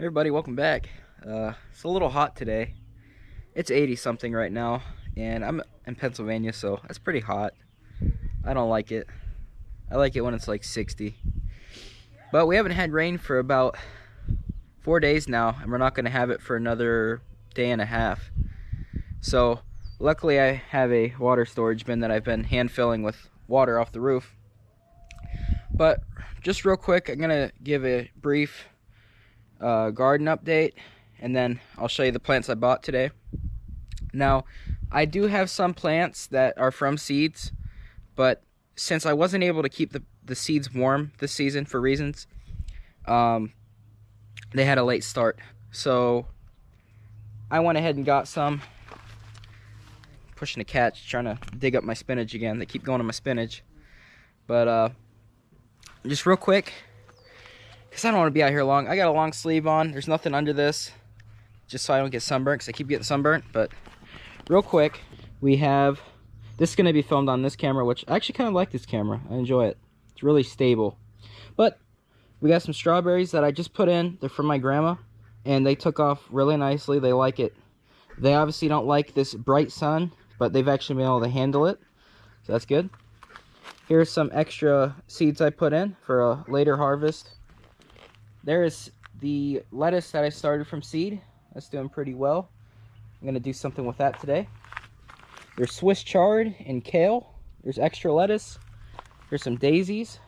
Everybody, welcome back. It's a little hot today. It's 80 something right now, and I'm in Pennsylvania, so that's pretty hot. I don't like it. I like it when it's like 60. But we haven't had rain for about 4 days now, and we're not going to have it for another day and a half. So luckily I have a water storage bin that I've been hand filling with water off the roof. But just real quick, I'm going to give a brief garden update, and then I'll show you the plants I bought today. Now, I do have some plants that are from seeds, but since I wasn't able to keep the seeds warm this season for reasons, they had a late start. So I went ahead and got some. Pushing a catch, trying to dig up my spinach again. They keep going on my spinach. But just real quick, because I don't want to be out here long. I got a long sleeve on. There's nothing under this, just so I don't get sunburnt, because I keep getting sunburnt. But real quick, we have, this is going to be filmed on this camera, which I actually kind of like this camera. I enjoy it. It's really stable. But we got some strawberries that I just put in. They're from my grandma, and they took off really nicely. They like it. They obviously don't like this bright sun, but they've actually been able to handle it, so that's good. Here's some extra seeds I put in for a later harvest. There is the lettuce that I started from seed. That's doing pretty well. I'm going to do something with that today. There's Swiss chard and kale. There's extra lettuce. There's some daisies.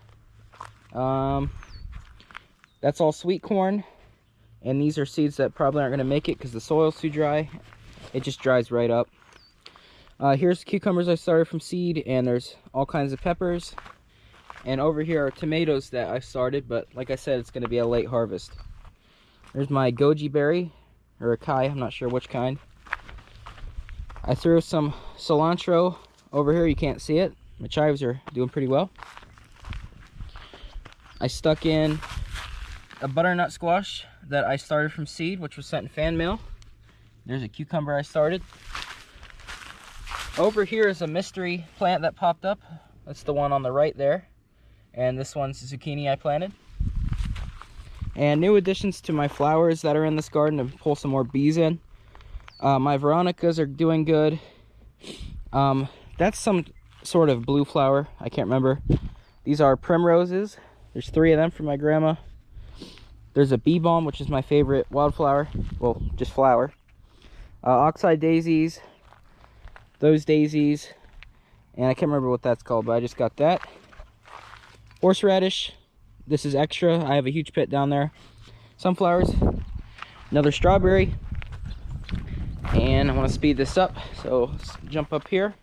That's all sweet corn. And these are seeds that probably aren't going to make it because the soil's too dry. It just dries right up. Here's cucumbers I started from seed, and there's all kinds of peppers. And over here are tomatoes that I started, but like I said, it's going to be a late harvest. There's my goji berry, or acai, I'm not sure which kind. I threw some cilantro over here, you can't see it. My chives are doing pretty well. I stuck in a butternut squash that I started from seed, which was sent in fan mail. There's a cucumber I started. Over here is a mystery plant that popped up. That's the one on the right there. And this one's zucchini I planted. And new additions to my flowers that are in this garden to pull some more bees in. My veronicas are doing good. That's some sort of blue flower. I can't remember. These are primroses. There's 3 of them from my grandma. There's a bee balm, which is my favorite wildflower. Well, just flower. Oxeye daisies. Those daisies. And I can't remember what that's called, but I just got that. Horseradish. This is extra. I have a huge pit down there. Sunflowers. Another strawberry. And I want to speed this up, so let's jump up here.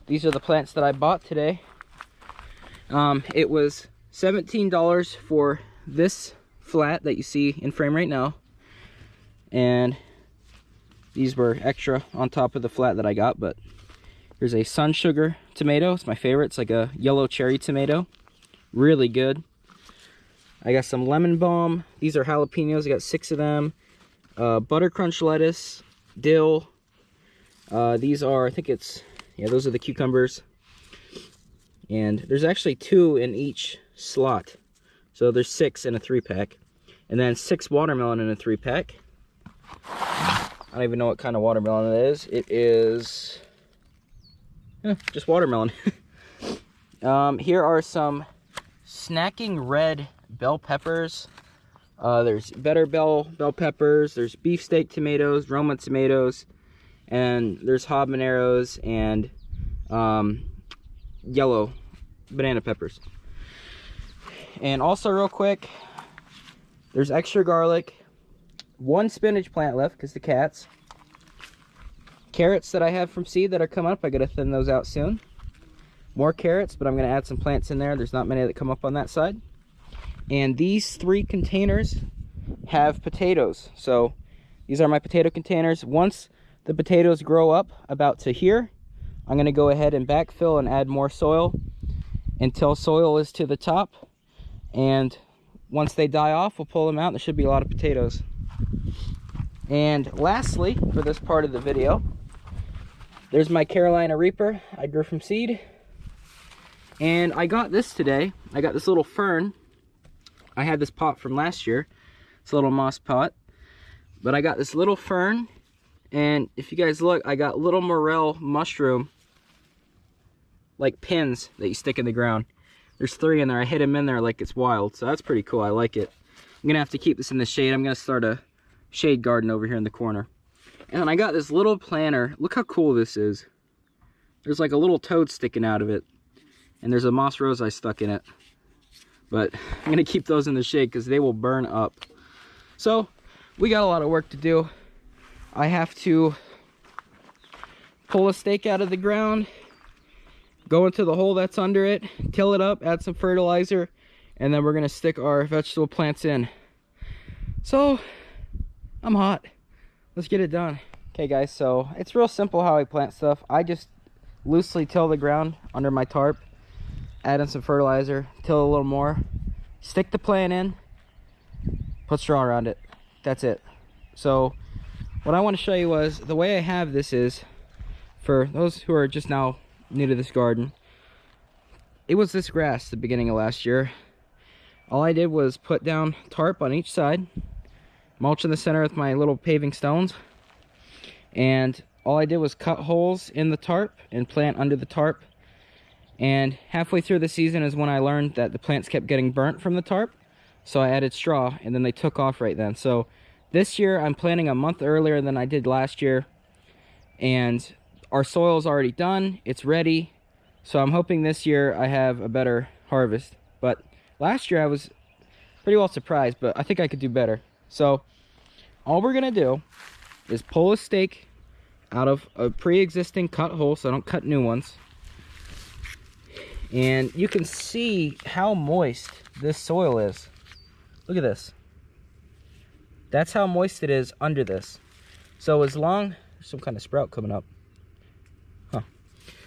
These are the plants that I bought today. It was $17 for this flat that you see in frame right now. And these were extra on top of the flat that I got, but here's a sun sugar tomato. It's my favorite. It's like a yellow cherry tomato. Really good. I got some lemon balm. These are jalapenos. I got 6 of them. Butter crunch lettuce, dill. These are, I think it's, yeah, those are the cucumbers. And there's actually 2 in each slot. So there's 6 in a 3-pack. And then 6 watermelon in a 3-pack. I don't even know what kind of watermelon it is. It is just watermelon. Here are some snacking red bell peppers. There's better bell peppers. There's beefsteak tomatoes, Roma tomatoes, and there's habaneros and yellow banana peppers. And also, real quick, there's extra garlic. 1 spinach plant left because the cats. Carrots that I have from seed that are coming up. I gotta thin those out soon. More carrots, but I'm gonna add some plants in there. There's not many that come up on that side. And these 3 containers have potatoes. So these are my potato containers. Once the potatoes grow up about to here, I'm gonna go ahead and backfill and add more soil until soil is to the top. And once they die off, we'll pull them out. There should be a lot of potatoes. And lastly, for this part of the video, there's my Carolina Reaper I grew from seed. And I got this today. I got this little fern. I had this pot from last year. It's a little moss pot. But I got this little fern, and if you guys look, I got little morel mushroom, like pins that you stick in the ground. There's 3 in there. I hit them in there like it's wild, so that's pretty cool. I like it. I'm gonna have to keep this in the shade. I'm gonna start a shade garden over here in the corner. And then I got this little planter. Look how cool this is. There's like a little toad sticking out of it, and there's a moss rose I stuck in it. But I'm gonna keep those in the shade because they will burn up. So we got a lot of work to do. I have to pull a stake out of the ground, go into the hole that's under it, till it up, add some fertilizer, and then we're gonna stick our vegetable plants in. So I'm hot. Let's get it done. Okay guys, so it's real simple how I plant stuff. I just loosely till the ground under my tarp, add in some fertilizer, till a little more, stick the plant in, put straw around it. That's it. So what I want to show you was the way I have this is, for those who are just now new to this garden, it was this grass at the beginning of last year. All I did was put down tarp on each side, mulch in the center with my little paving stones, and all I did was cut holes in the tarp and plant under the tarp. And halfway through the season is when I learned that the plants kept getting burnt from the tarp, so I added straw, and then they took off right then. So this year I'm planting a month earlier than I did last year, and our soil is already done, it's ready. So I'm hoping this year I have a better harvest. But last year I was pretty well surprised, but I think I could do better. So all we're gonna do is pull a stake out of a pre-existing cut hole, so I don't cut new ones. And you can see how moist this soil is. Look at this. That's how moist it is under this. So as long, there's some kind of sprout coming up. Huh.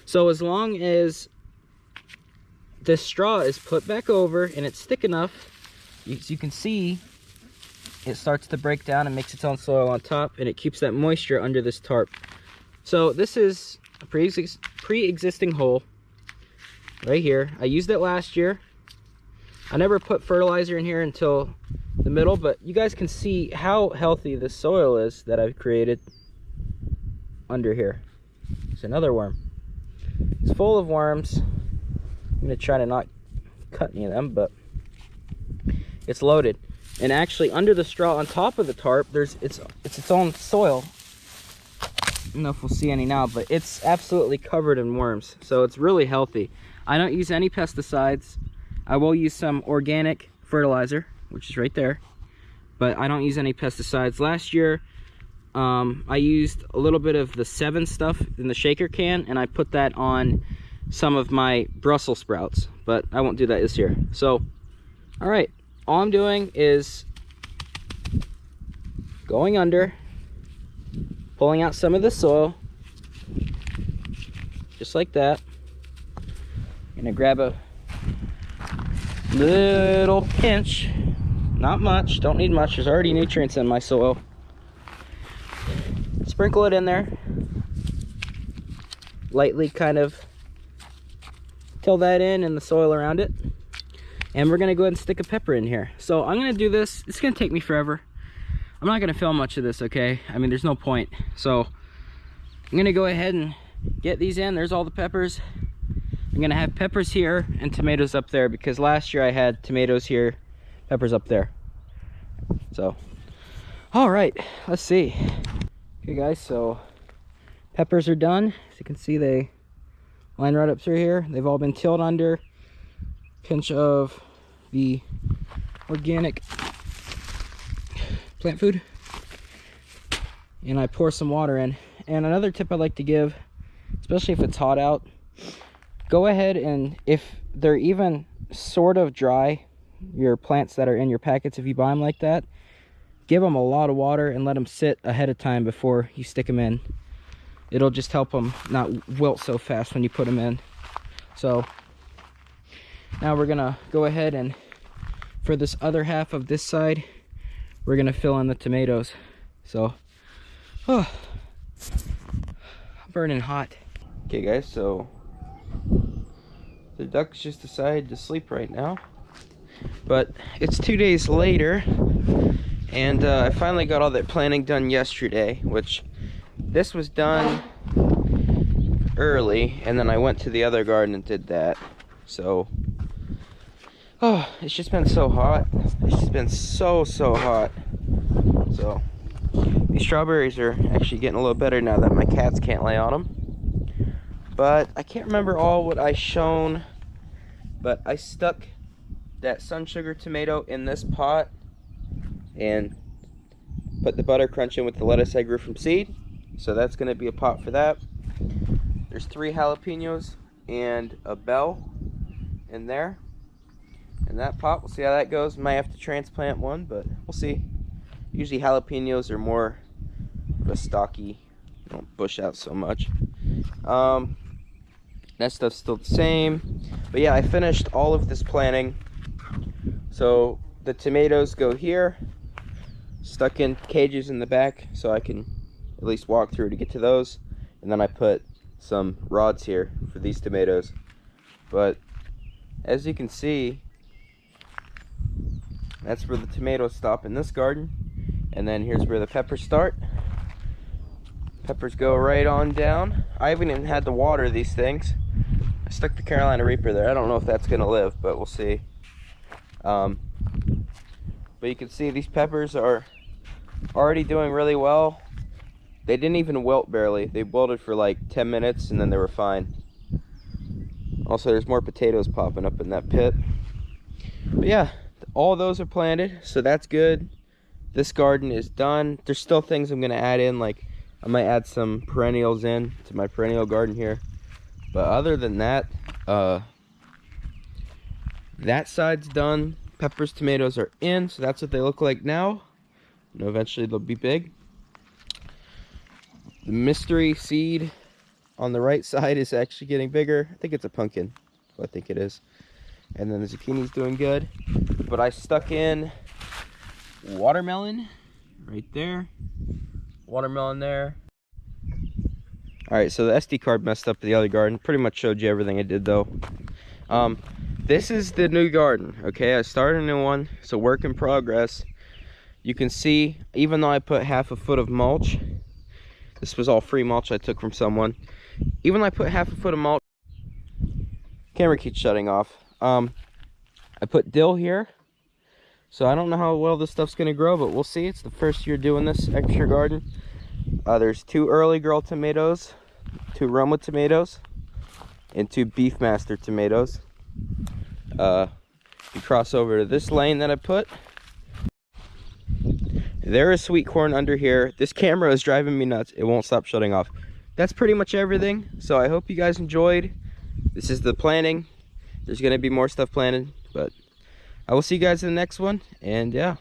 So as long as this straw is put back over and it's thick enough, as you can see, it starts to break down and makes its own soil on top, and it keeps that moisture under this tarp. So this is a pre-existing hole right here. I used it last year. I never put fertilizer in here until the middle, but you guys can see how healthy this soil is that I've created under here. It's another worm. It's full of worms. I'm gonna try to not cut any of them, but it's loaded. And actually under the straw on top of the tarp, it's its own soil. I don't know if we'll see any now, but it's absolutely covered in worms. So it's really healthy. I don't use any pesticides. I will use some organic fertilizer, which is right there, but I don't use any pesticides. Last year, I used a little bit of the 7 stuff in the shaker can, and I put that on some of my Brussels sprouts, but I won't do that this year. So, all right, all I'm doing is going under, pulling out some of the soil, just like that. I'm gonna grab a little pinch, not much, don't need much, there's already nutrients in my soil. Sprinkle it in there, lightly kind of till that in and the soil around it. And we're gonna go ahead and stick a pepper in here. So I'm gonna do this, it's gonna take me forever. I'm not gonna film much of this, okay? I mean, there's no point. So I'm gonna go ahead and get these in. There's all the peppers. I'm gonna have peppers here and tomatoes up there, because last year I had tomatoes here, peppers up there. So, all right, let's see. Okay guys, so peppers are done. As you can see, they line right up through here. They've all been tilled under. Pinch of the organic plant food. And I pour some water in. And another tip I like to give, especially if it's hot out, go ahead and if they're even sort of dry, your plants that are in your packets, if you buy them like that, give them a lot of water and let them sit ahead of time before you stick them in. It'll just help them not wilt so fast when you put them in. So now we're gonna go ahead and for this other half of this side, we're gonna fill in the tomatoes. So, I'm burning hot. Okay guys, so the ducks just decided to sleep right now, but it's 2 days later And I finally got all that planting done yesterday, which this was done early, and then I went to the other garden and did that. So, oh, it's just been so hot. It's just been so hot. So, these strawberries are actually getting a little better now that my cats can't lay on them. But I can't remember all what I shown, but I stuck that sun sugar tomato in this pot and put the butter crunch in with the lettuce I grew from seed. So that's going to be a pot for that. There's 3 jalapenos and a bell in there. In that pot, we'll see how that goes. Might have to transplant one, but we'll see. Usually jalapenos are more of a stocky, don't bush out so much. That stuff's still the same. But yeah, I finished all of this planting. So the tomatoes go here, stuck in cages in the back so I can at least walk through to get to those. And then I put some rods here for these tomatoes. But as you can see, that's where the tomatoes stop in this garden. And then here's where the peppers start. Peppers go right on down. I haven't even had to water these things. I stuck the Carolina Reaper there. I don't know if that's gonna live, but we'll see. But you can see these peppers are already doing really well. They didn't even wilt barely. They wilted for like 10 minutes and then they were fine. Also, there's more potatoes popping up in that pit. But yeah, all those are planted, so that's good. This garden is done. There's still things I'm gonna add in, like I might add some perennials in to my perennial garden here. But other than that, that side's done. Peppers, tomatoes are in, so that's what they look like now. And eventually they'll be big. The mystery seed on the right side is actually getting bigger. I think it's a pumpkin. I think it is. And then the zucchini's doing good. But I stuck in watermelon right there. Watermelon there. Alright, so the SD card messed up the other garden. Pretty much showed you everything I did though. This is the new garden, okay? I started a new one, so work in progress. You can see, even though I put half a foot of mulch, this was all free mulch I took from someone. Even though I put half a foot of mulch, camera keeps shutting off. I put dill here, so I don't know how well this stuff's gonna grow, but we'll see. It's the first year doing this extra garden. There's 2 early girl tomatoes, 2 Roma tomatoes, and 2 Beefmaster tomatoes. You cross over to this lane that I put. There is sweet corn under here. This camera is driving me nuts. It won't stop shutting off. That's pretty much everything. So I hope you guys enjoyed. This is the planting. There's going to be more stuff planted, but I will see you guys in the next one. And yeah.